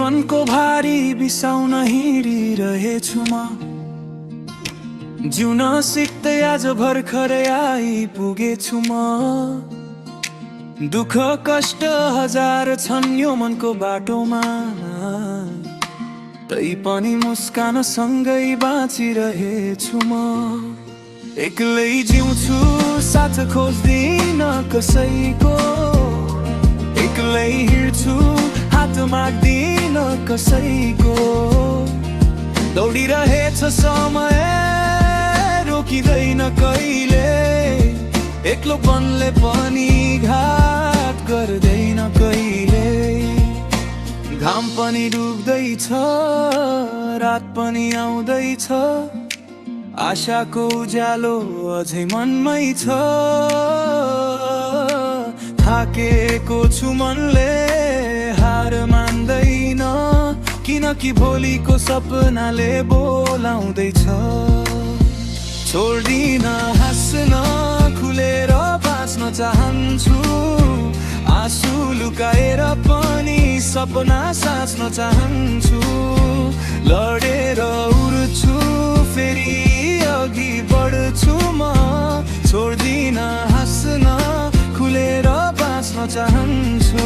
मनको भारी बिसाउन हिँडिरहेछु म। जिउन सिक्दै आज भर्खरै आइपुगेछु म। दुःख कष्ट हजार छन् यो मनको बाटोमा, तै पनि मुस्कान सँगै बाँचिरहेछु म। एक्लै जिउँछु साथ खोज्दिन कसैको, एक्लै हिँड्छु हात माग्दिन कसैको। दौडिरहेछ समय रोकिँदैन कहिले, एक्लोपनले पनि घात गर्दैन कहिले। घाम पनि डुब्दैछ रात पनि आउँदैछ, आशाको उज्यालो अझै मनमै छ। थाकेको छु मनले हार मान्दैन, किनकि भोलिको सपनाले बोलाउँदैछ। छोड्दिन हाँस्न खुलेर बाँच्न चाहन्छु, आँसु लुकाएर पनि सपना साच्न चाहन्छु। लडेर उड्छु फेरि अघि बढ्छु म, छोड्दिन हाँस्न खुलेर बाँच्न चाहन्छु।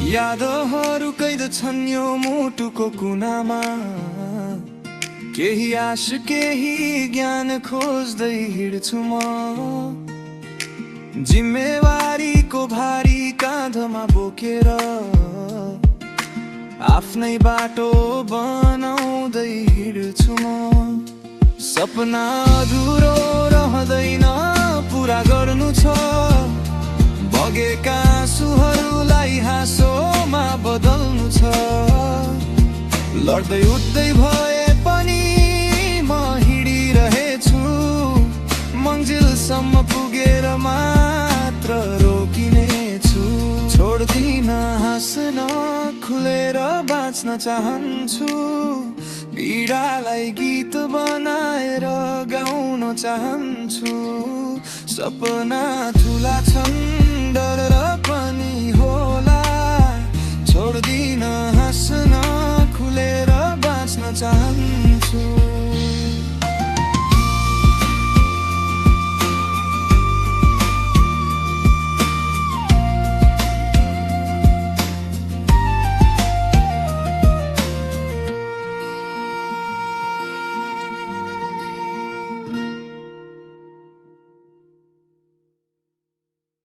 यादहरू कैद छन् यो मुटुको कुनामा, केही आश केही ज्ञान खोज्दै हिँड्छु म। जिम्मेवारीको भारी काँधमा बोकेर आफ्नै बाटो बनाउँदै हिँड्छु म। सपना अधुरो रहँदैन पुरा गर्नु छ, बगेका आँसुहरूलाई हाँसोमा बदल्नु छ। लड्दै उठ्दै भए पनि म हिँडिरहेछु, मन्जिलसम्म पुगेर मात्र रोकिनेछु। छोड्दिन हाँस्न खुलेर बाँच्न चाहन्छु, पीडालाई गीत बनाएर गाउन चाहन्छु। सपना ठुला छन् डर पनि होला, छोड्दिन हाँस्न खुलेर बाँच्न चाहन्छु।